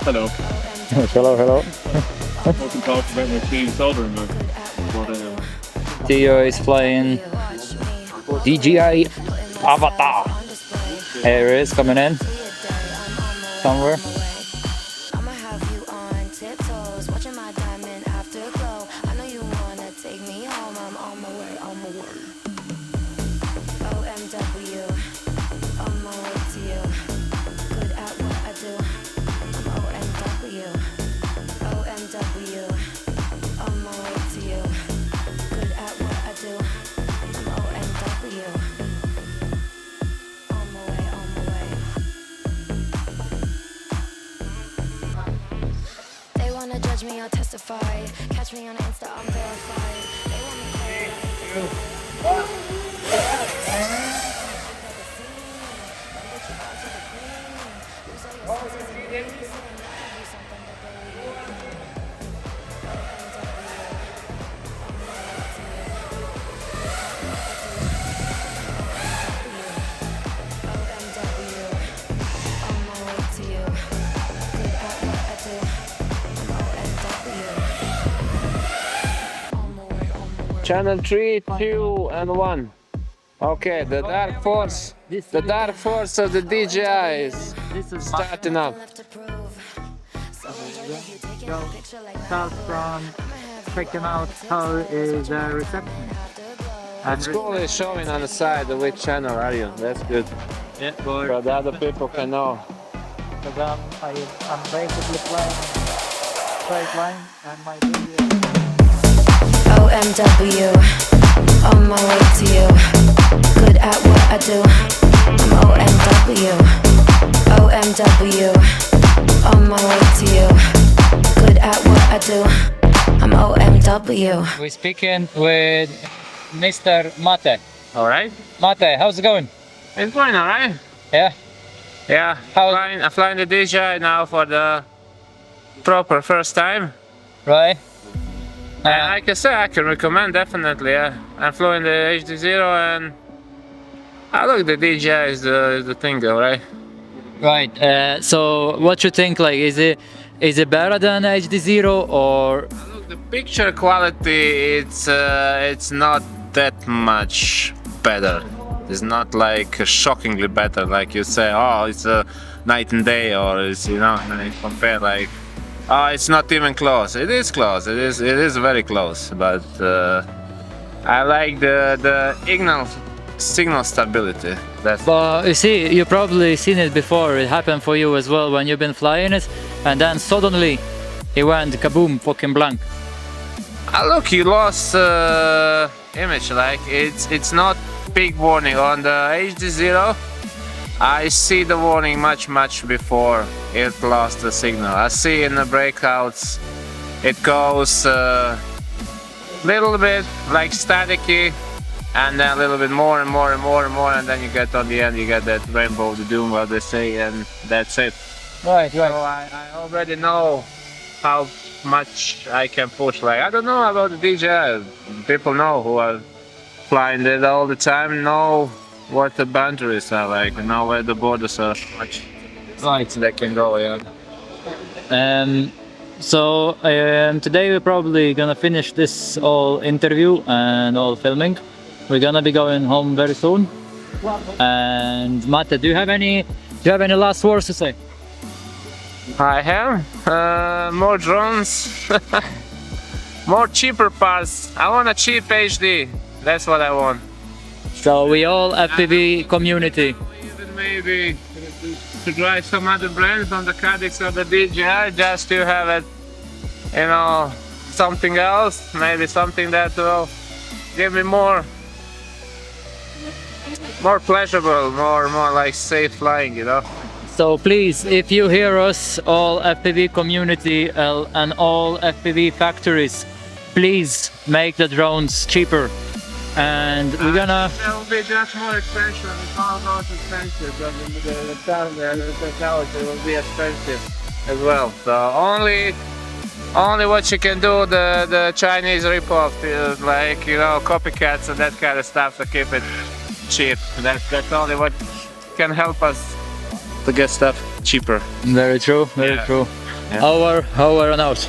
Hello. Hello, hello. I can talk about my clean soldering, but Theo is flying DJI Avata. Here it is coming in somewhere. Judge me or testify. Catch me on Insta, I'm verified. They want Channel 3, 2, and 1. Okay, the dark force of the DJI is starting up. Start from checking out how is the reception. It's cool, it's showing on the side which channel are you. That's good. Yeah, boy. So the other people can know. Because I'm basically flying straight line and my video. OMW, on my way to you. Good at what I do. I'm OMW. OMW, on my way to you. Good at what I do. I'm OMW. We're speaking with Mr. Mate. Alright? Mate, how's it going? It's going alright. Yeah? Yeah, I'm flying the DJI now for the proper first time. Right? And like I say, I can recommend definitely. Yeah. I'm flying the HD0 and look, the DJI is the thing though, right? Right. So what you think? Like, is it better than HD0 or? Look, the picture quality, it's not that much better. It's not like shockingly better, like you say. Oh, it's a night and day, or it's compare like. It's not even close. It is close. It is very close. But I like the signal stability. But you see, you've probably seen it before. It happened for you as well when you've been flying it, and then suddenly it went kaboom, fucking blank. Look, you lost image. Like it's not big warning on the HD0. I see the warning much before it lost the signal. I see in the breakouts it goes little bit like staticky, and then a little bit more and more, and then you get on the end, you get that rainbow, the doom, what they say, and that's it. Right. So I already know how much I can push. Like, I don't know about the DJI. People know who are flying it all the time, know what the boundaries are like, and know where the borders are, much they can go, yeah. So today we're probably gonna finish this all interview and all filming. We're gonna be going home very soon. And Mate, do you have any last words to say? I have more drones, more cheaper parts. I want a cheap HD. That's what I want. So we all FPV community. Even maybe to try some other brands on the Caddx or the DJI, just to have it, something else, maybe something that will give me more pleasurable, more like safe flying, So please, if you hear us, all FPV community and all FPV factories, please make the drones cheaper. And we're gonna... There will be just more expensive. It's all not expensive. I mean, the technology will be expensive as well. So only Only what you can do, the Chinese ripoff, like, you know, copycats and that kind of stuff to keep it cheap. That's only what can help us to get stuff cheaper. Very true, very Yeah. true. Yeah. Over and out.